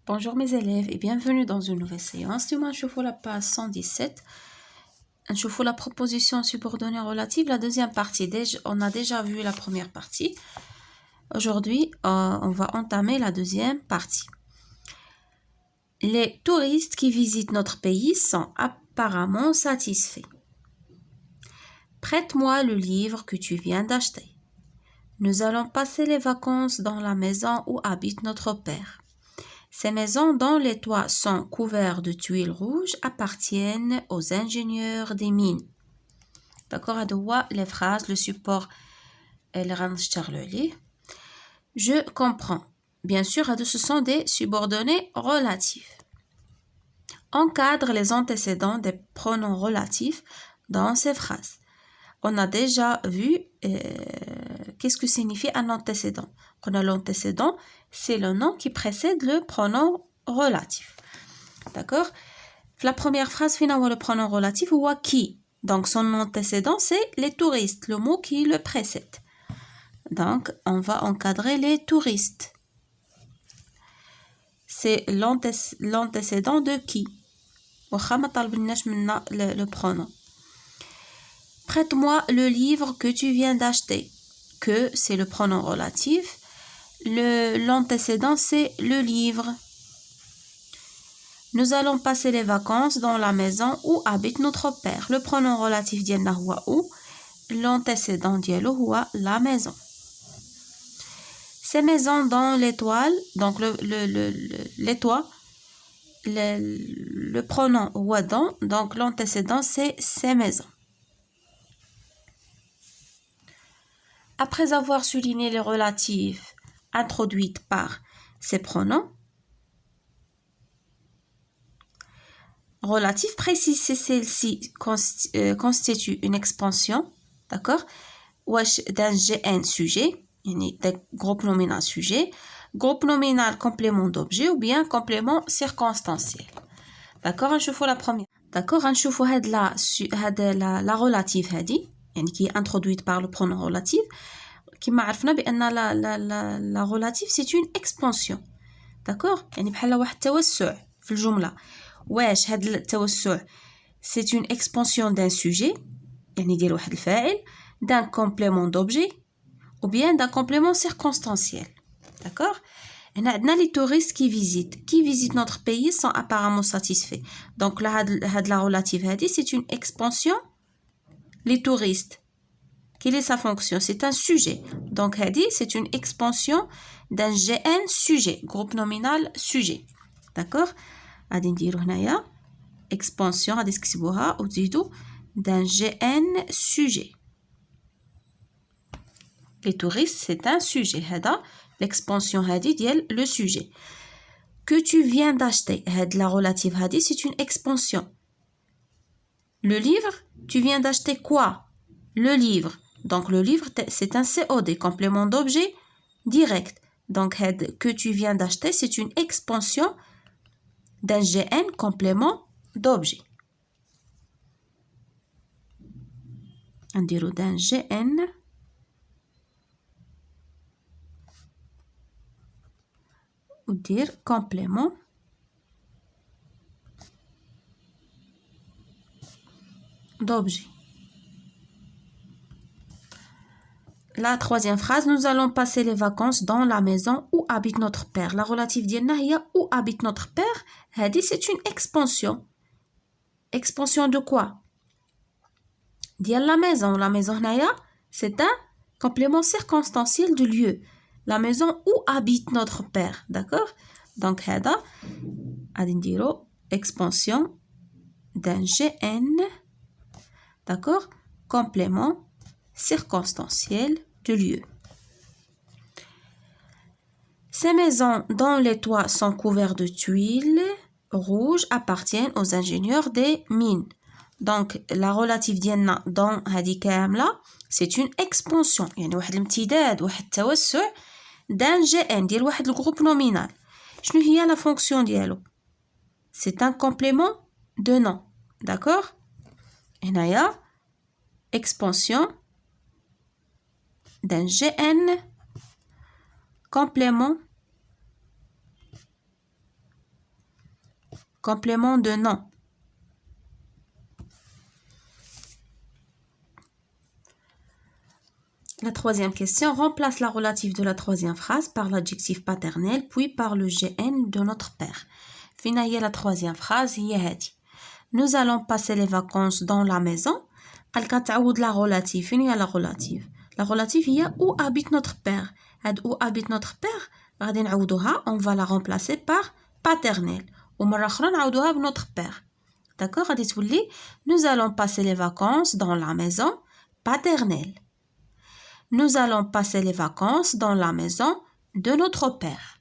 Bonjour mes élèves et bienvenue dans une nouvelle séance. Demain, je vous la page 117. Je vous la proposition subordonnée relative, la deuxième partie. On a déjà vu la première partie. Aujourd'hui, on va entamer la deuxième partie. Les touristes qui visitent notre pays sont apparemment satisfaits. Prête-moi le livre que tu viens d'acheter. Nous allons passer les vacances dans la maison où habite notre père. Ces maisons dont les toits sont couverts de tuiles rouges appartiennent aux ingénieurs des mines. D'accord, les phrases, le support, je comprends. Bien sûr, ce sont des subordonnés relatifs. Encadre les antécédents des pronoms relatifs dans ces phrases. On a déjà vu qu'est-ce que signifie un antécédent. L'antécédent, c'est le nom qui précède le pronom relatif. D'accord? La première phrase, finalement, le pronom relatif, ou qui. Donc, son antécédent, c'est les touristes, le mot qui le précède. Donc, on va encadrer les touristes. C'est l'antécédent de qui? Le pronom. Prête-moi le livre que tu viens d'acheter. Que, c'est le pronom relatif. L'antécédent, c'est le livre. Nous allons passer les vacances dans la maison où habite notre père. Le pronom relatif ديالنا هو où. L'antécédent ديالو هو la maison. Ces maisons dans l'étoile, donc les toits, le pronom هو dans, donc l'antécédent c'est ces maisons. Après avoir souligné les relatifs introduites par ces pronoms, relatif précis, c'est celle-ci constitue une expansion, d'accord, d'un GN sujet, groupe nominal sujet, groupe nominal complément d'objet ou bien complément circonstanciel. D'accord, نشوفوا la première. D'accord, نشوفوا la relative هذه qui est introduite par le pronom relatif. كما عرفنا بأن la relative c'est une expansion. d'accord يعني بحال واحد التوسع في الجملة. واش هاد التوسع c'est une expansion d'un sujet يعني ديال واحد الفاعل, d'un complément d'objet ou bien d'un complément circonstanciel. d'accord هنا عندنا les touristes qui visitent notre pays sont apparemment satisfaits. donc là هاد la relative هادي c'est une expansion. les touristes, quelle est sa fonction? C'est un sujet. Donc, هذه, c'est une expansion d'un GN sujet, groupe nominal sujet. D'accord? غادي نديرو هنايا expansion, غادي تكتبوها وتزيدو d'un GN sujet. Les touristes, c'est un sujet. هذا l'expansion هذه ديال le sujet. Que tu viens d'acheter. هاد la relative هذه, c'est une expansion. Le livre, tu viens d'acheter quoi? Le livre. Donc, le livre, c'est un COD, complément d'objet direct. Donc, que tu viens d'acheter, c'est une expansion d'un GN complément d'objet. On dirait d'un GN ou dire complément d'objet. La troisième phrase, nous allons passer les vacances dans la maison où habite notre père. La relative ديالنا هي où habite notre père. هذه c'est une expansion. Expansion de quoi? ديال la maison. La maison هنايا c'est un complément circonstanciel du lieu. La maison où habite notre père. D'accord? Donc هذا غادي نديرو expansion d'un GN. D'accord? Complément circonstanciel du lieu. Ces maisons dont les toits sont couverts de tuiles rouges appartiennent aux ingénieurs des mines. Donc, la relative ديالنا dans هذه كاملة c'est une expansion. يعني واحد الامتداد, واحد التوسع d'un GN ديال واحد الجروب نومينال. شنو هي la fonction ديالو؟ C'est un complément de nom. D'accord? هنايا expansion d'un GN complément complément de nom. La troisième question, remplace la relative de la troisième phrase par l'adjectif paternel, puis par le GN de notre père. Fina hiya la troisième phrase, hiya hadi. Nous allons passer les vacances dans la maison. قالك تعوض la relative. فين هي la relative? La relative هي où habite notre père. هاد où habite notre père غادي نعوضوها, on va la remplacer par paternel. ومرة أخرى نعوضوها ب notre père. D'accord? غادي تولي nous allons passer les vacances dans la maison paternelle. Nous allons passer les vacances dans la maison de notre père.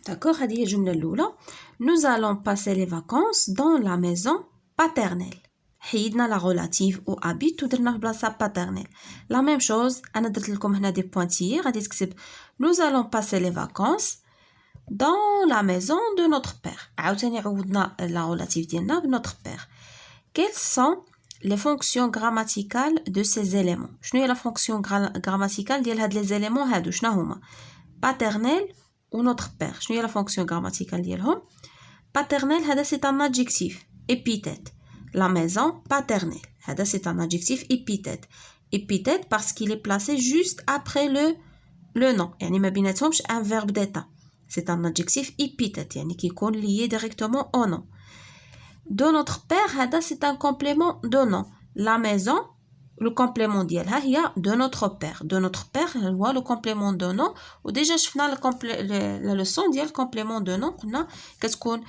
D'accord? هذه هي الجملة الأولى. Nous allons passer les vacances dans la maison paternelle. حيدنا la relative ou habite ودرنا في بلاصة paternelle. La même chose, أنا درت لكم هنا des pointillés. غادي تكتب Nous allons passer les vacances dans la maison de notre père. عاوتاني عوضنا la relative ديالنا ب notre père. Quelles sont les fonctions grammaticales de ces éléments? شنو هي la fonction grammaticale ديال هاد les éléments هادو شنو هما؟ Paternel ou notre père. شنو هي la fonction grammaticale ديالهم؟ Paternel هذا c'est un adjectif épithète. La maison paternelle هذا c'est un adjectif épithète. Épithète parce qu'il est placé juste après le nom. يعني ما بيناتهمش un verbe d'état. C'est un adjectif épithète يعني كيكون lié directement au nom. De notre père هذا c'est un complément de nom. La maison le complément ديالها هي de notre père. De notre père هو le complément de nom. وديجا شفنا la leçon ديال complément de nom قلنا كيكون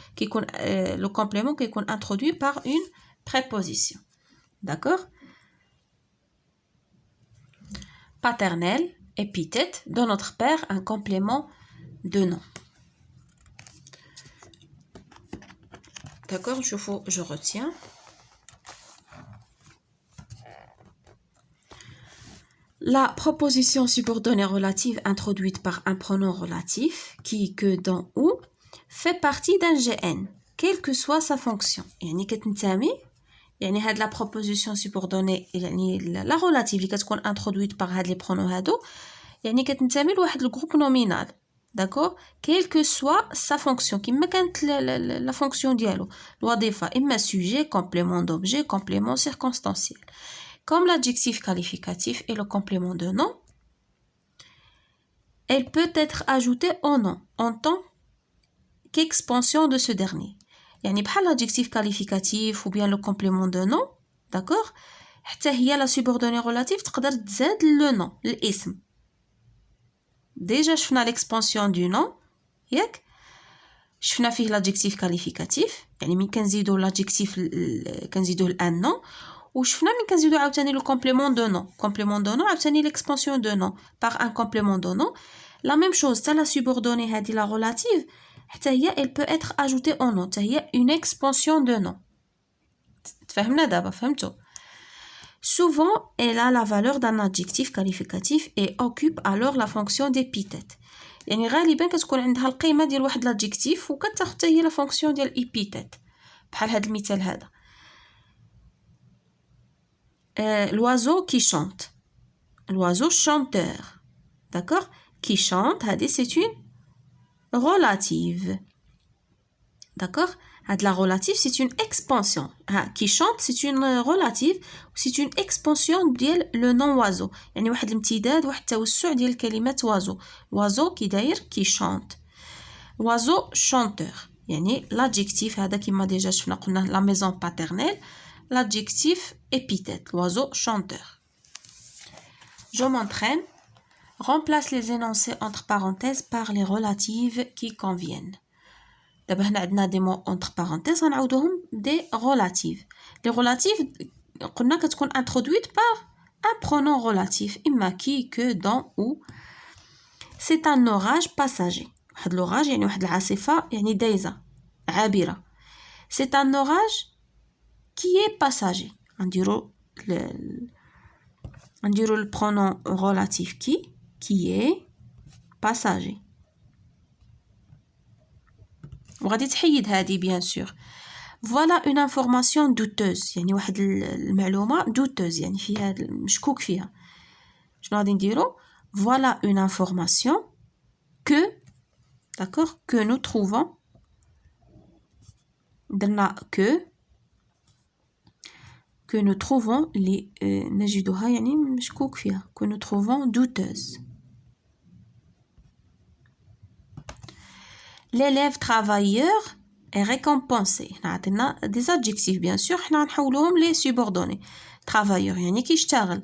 le complément كيكون introduit par une préposition. D'accord? Paternel, épithète, de notre père, un complément de nom. D'accord? Je retiens. La proposition subordonnée relative introduite par un pronom relatif, qui, que, dont, ou, fait partie d'un GN, quelle que soit sa fonction. يعني كتنتمي يعني هاد la proposition subordonnée يعني la relative اللي كتكون introduite par هاد les pronoms هادو يعني كتنتمي لواحد الجروب نومينال. D'accord? Quelle que soit sa fonction. كما كانت la fonction ديالو الوظيفة إما sujet, complément d'objet, complément circonstanciel. Comme l'adjectif qualificatif et le complément de nom, elle peut être ajoutée au nom en tant qu'expansion de ce dernier. يعني بحال l'adjectif qualificatif ou bien le complément de nom, d'accord? حتى هي la subordonnée relative تقدر تزاد le nom, الاسم. Déjà شفنا l'expansion du nom, ياك؟ شفنا فيه l'adjectif qualificatif, يعني من كنزيدو l'adjectif كنزيدوه الان nom. وشفنا من كنزيدو عاوتاني le complément de nom. Complément de nom عاوتاني l'expansion de nom par un complément de nom. La même chose, تا la subordonnée هادي la relative حتى هي elle peut être ajoutée au nom. حتى هي une expansion de nom. تفهمنا دابا فهمتو؟ Souvent, elle a la valeur d'un adjectif qualificatif et occupe alors la fonction d'épithète. يعني غالبا كتكون عندها القيمة ديال واحد l'adjectif وكتاخد حتى هي la fonction ديال épithète. بحال هاد المثال هذا. L'oiseau qui chante. L'oiseau chanteur. D'accord? Qui chante, c'est une relative. D'accord? La relative, c'est une expansion. Qui chante, c'est une relative. C'est une expansion ديال le nom oiseau. يعني واحد الامتداد واحد التوسع ديال كلمة oiseau. L'oiseau qui داير qui chante. L'oiseau chanteur. يعني l'adjectif هذا كما déjà شفنا قلنا la maison paternelle. L'adjectif épithète, l'oiseau chanteur. Je m'entraîne. Remplace les énoncés entre parenthèses par les relatives qui conviennent. D'abord, on a des mots entre parenthèses, on a des relatives. Les relatives, on a qu'elles sont introduites par un pronom relatif, imma qui, que, dont, ou. C'est un orage passager. L'orage, يعني واحد العاصفة يعني دايزة عابرة. C'est un orage qui est passager. On dirait le pronom relatif qui est passager. وغادي تحيد هذه bien sûr. Voilà une information douteuse. يعني واحد المعلومة douteuse يعني فيها مشكوك فيها. شنو غادي نديرو؟ Voilà une information que d'accord, que nous trouvons درنا que nous trouvons اللي نجدها يعني مشكوك فيها que nous trouvons douteuse. L'élève travailleur est récompensé. عطينا des adjectifs bien sûr حنا نحولوهم les subordonnés. Travailleur يعني كيشتغل.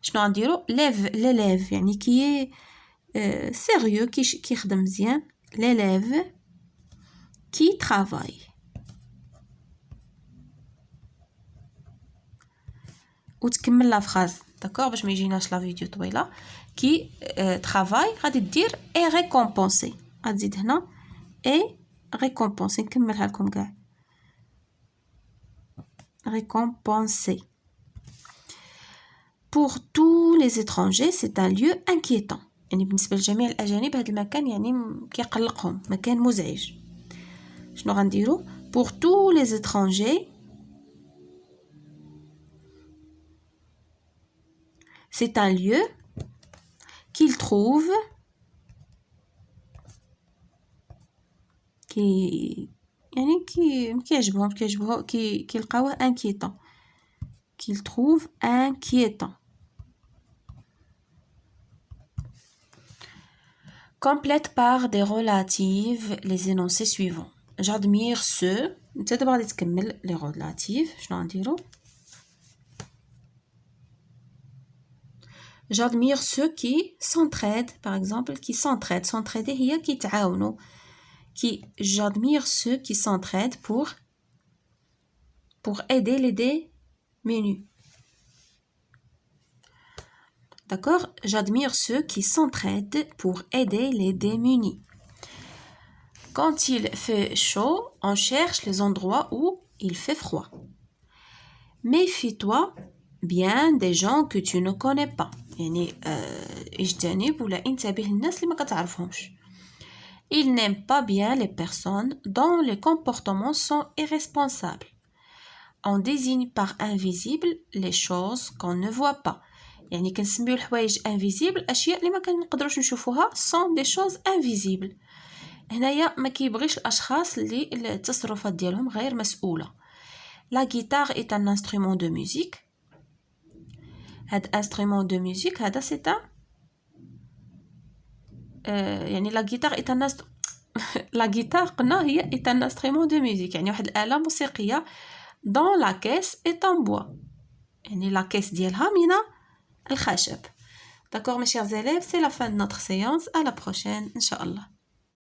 شنو غنديرو l'élève يعني كي sérieux كي يخدم مزيان. L'élève qui travaille. وتكمل لا فراز داكور باش ما يجيناش لا فيديو طويله. كي travaille غادي دير est récompensé. غتزيد هنا est récompensé. نكملها لكم كاع. Récompensé. Pour tous les étrangers c'est un lieu inquiétant. يعني بالنسبه لجميع الاجانب هذا المكان يعني كيقلقهم مكان مزعج. شنو غنديرو pour tous les étrangers c'est un lieu qu'ils trouvent كيلقاوه inquiétant qu'ils trouvent inquiétant. Complète par des relatives les énoncés suivants. J'admire ceux انت دابا غادي تكمل les relatives. شنو غنديرو J'admire ceux qui s'entraident, par exemple, qui s'entraident. S'entraider هي كيتعاونوا. J'admire ceux qui s'entraident pour aider les démunis. D'accord? J'admire ceux qui s'entraident pour aider les démunis. Quand il fait chaud, on cherche les endroits où il fait froid. Méfie-toi bien des gens que tu ne connais pas. يعني اجتنب ولا انتبه للناس اللي ما كتعرفهمش. Il n'aime pas bien les personnes dont les comportements sont irresponsables. On désigne par invisible les choses qu'on ne voit pas. يعني كنسميو الحوايج invisible اشياء اللي ما كنقدروش نشوفوها sont des choses invisibles. هنايا ما كيبغيش الاشخاص اللي التصرفات ديالهم غير مسؤولة. La guitare est un instrument de musique. هاد instrument de musique هذا c'est un يعني la guitare est un la guitare قلنا هي est un instrument de musique يعني واحد الآلة موسيقية dont la caisse est en bois يعني la caisse ديالها من الخشب. D'accord mes chers élèves, c'est la fin de notre séance. À la prochaine, Inch'Allah.